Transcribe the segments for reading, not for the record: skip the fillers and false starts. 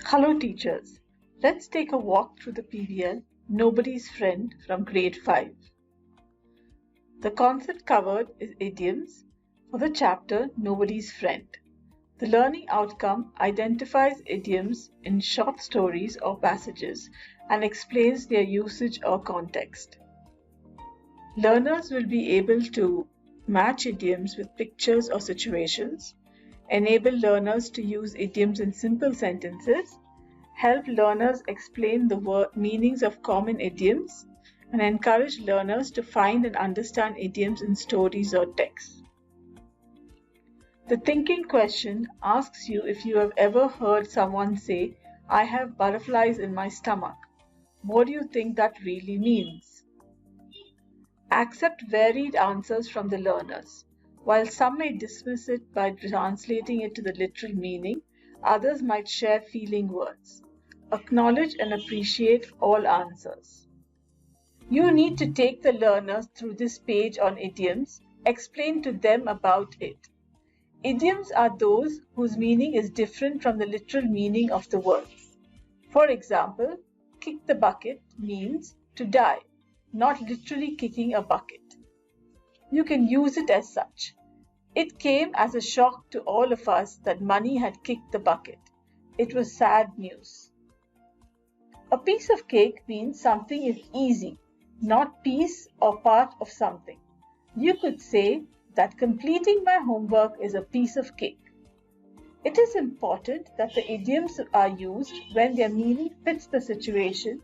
Hello teachers, let's take a walk through the PBL Nobody's Friend from grade 5. The concept covered is idioms for the chapter Nobody's Friend. The learning outcome identifies idioms in short stories or passages and explains their usage or context. Learners will be able to match idioms with pictures or situations, enable learners to use idioms in simple sentences, help learners explain the meanings of common idioms, and encourage learners to find and understand idioms in stories or texts. The thinking question asks you if you have ever heard someone say, "I have butterflies in my stomach." What do you think that really means? Accept varied answers from the learners. While some may dismiss it by translating it to the literal meaning, others might share feeling words. Acknowledge and appreciate all answers. You need to take the learners through this page on idioms, explain to them about it. Idioms are those whose meaning is different from the literal meaning of the words. For example, kick the bucket means to die, not literally kicking a bucket. You can use it as such. It came as a shock to all of us that money had kicked the bucket. It was sad news. A piece of cake means something is easy, not piece or part of something. You could say that completing my homework is a piece of cake. It is important that the idioms are used when their meaning fits the situation.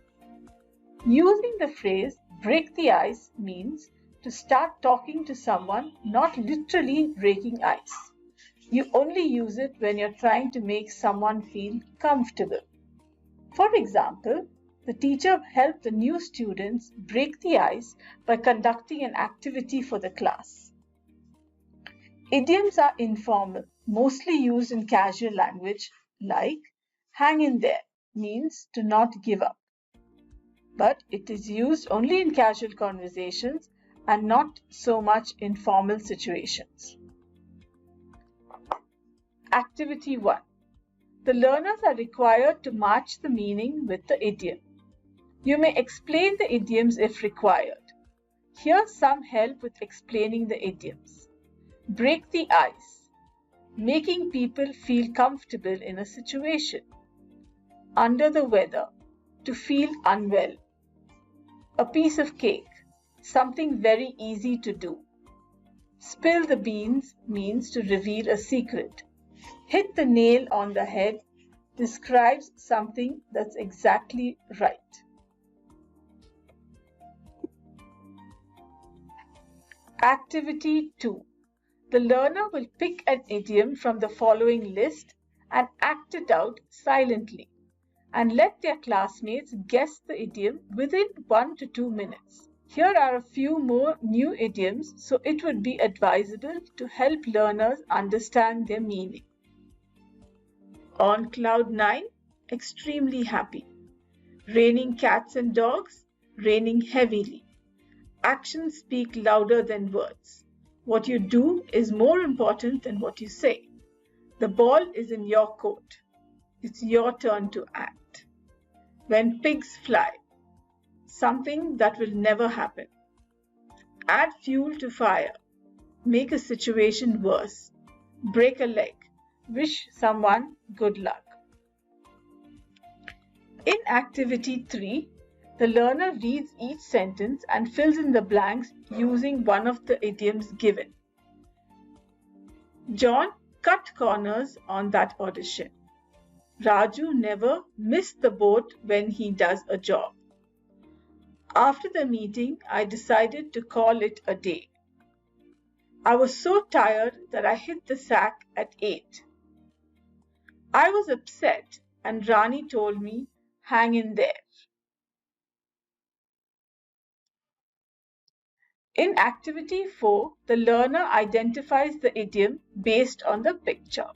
Using the phrase break the ice means to start talking to someone, not literally breaking ice. You only use it when you're trying to make someone feel comfortable. For example, the teacher helped the new students break the ice by conducting an activity for the class. Idioms are informal, mostly used in casual language, like hang in there means to not give up. But it is used only in casual conversations and not so much in formal situations. Activity 1. The learners are required to match the meaning with the idiom. You may explain the idioms if required. Here's some help with explaining the idioms. Break the ice, making people feel comfortable in a situation. Under the weather, to feel unwell. A piece of cake, something very easy to do. Spill the beans means to reveal a secret. Hit the nail on the head describes something that's exactly right. Activity 2. The learner will pick an idiom from the following list and act it out silently, and let their classmates guess the idiom within 1 to 2 minutes. Here are a few more new idioms, so it would be advisable to help learners understand their meaning. On cloud 9, extremely happy. Raining cats and dogs, raining heavily. Actions speak louder than words. What you do is more important than what you say. The ball is in your court. It's your turn to act. When pigs fly, something that will never happen. Add fuel to fire. Make a situation worse. Break a leg. Wish someone good luck. In activity 3, the learner reads each sentence and fills in the blanks using one of the idioms given. John cut corners on that audition. Raju never missed the boat when he does a job. After the meeting, I decided to call it a day. I was so tired that I hit the sack at 8. I was upset and Rani told me, hang in there. In activity 4, the learner identifies the idiom based on the picture.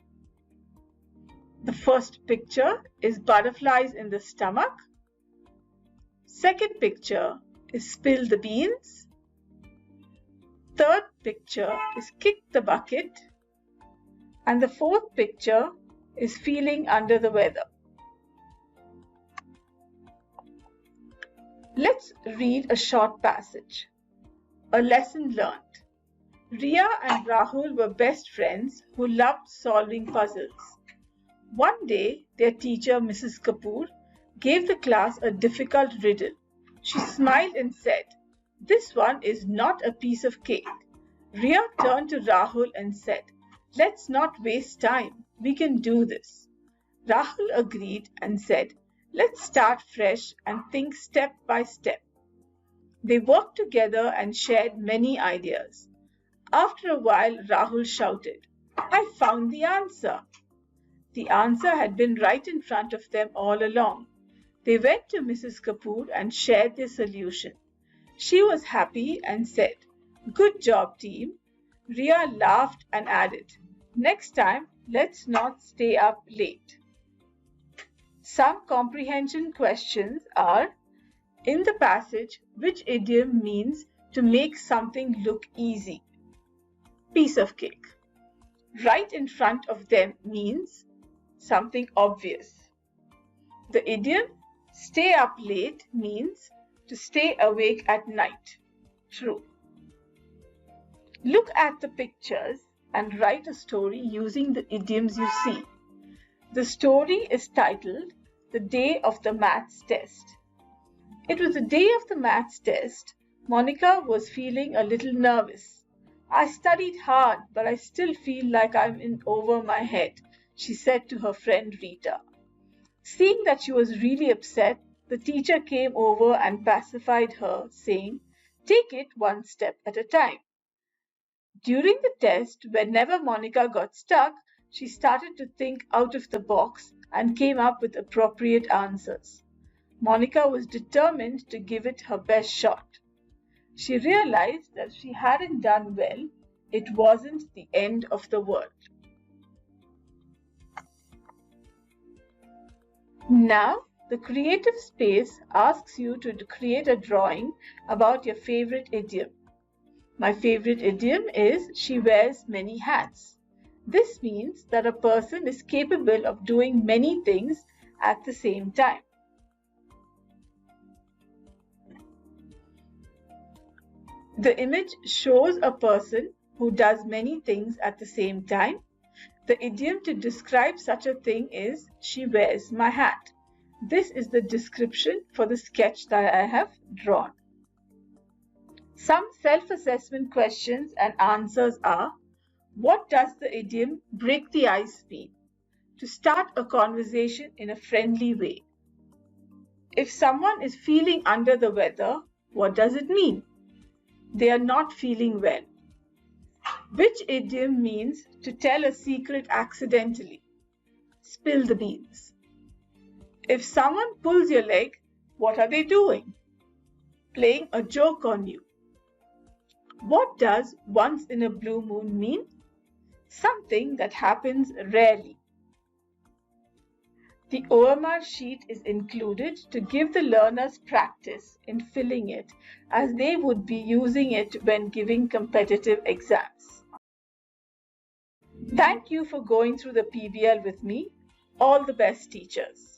The first picture is butterflies in the stomach. Second picture is spill the beans. Third picture is kick the bucket. And the fourth picture is feeling under the weather. Let's read a short passage. A lesson learned. Riya and Rahul were best friends who loved solving puzzles. One day, their teacher, Mrs. Kapoor, gave the class a difficult riddle. She smiled and said, "This one is not a piece of cake." Riya turned to Rahul and said, "Let's not waste time. We can do this." Rahul agreed and said, "Let's start fresh and think step by step." They worked together and shared many ideas. After a while, Rahul shouted, "I found the answer." The answer had been right in front of them all along. They went to Mrs. Kapoor and shared their solution. She was happy and said, "Good job, team." Riya laughed and added, "Next time, let's not stay up late." Some comprehension questions are: in the passage, which idiom means to make something look easy? Piece of cake. Right in front of them means something obvious. The idiom stay up late means to stay awake at night. True. Look at the pictures and write a story using the idioms you see. The story is titled The Day of the Maths Test. It was the day of the maths test. Monica was feeling a little nervous. "I studied hard, but I still feel like I'm in over my head," she said to her friend Rita. Seeing that she was really upset, the teacher came over and pacified her, saying, "Take it one step at a time." During the test, whenever Monica got stuck, she started to think out of the box and came up with appropriate answers. Monica was determined to give it her best shot. She realized that if she hadn't done well, it wasn't the end of the world. Now, the creative space asks you to create a drawing about your favorite idiom. My favorite idiom is "she wears many hats." This means that a person is capable of doing many things at the same time. The image shows a person who does many things at the same time. The idiom to describe such a thing is "she wears my hat." This is the description for the sketch that I have drawn. Some self-assessment questions and answers are: what does the idiom "break the ice" mean? To start a conversation in a friendly way. If someone is feeling under the weather, what does it mean? They are not feeling well. Which idiom means to tell a secret accidentally? Spill the beans. If someone pulls your leg, what are they doing? Playing a joke on you. What does "once in a blue moon" mean? Something that happens rarely. The OMR sheet is included to give the learners practice in filling it, as they would be using it when giving competitive exams. Thank you for going through the PBL with me. All the best, teachers.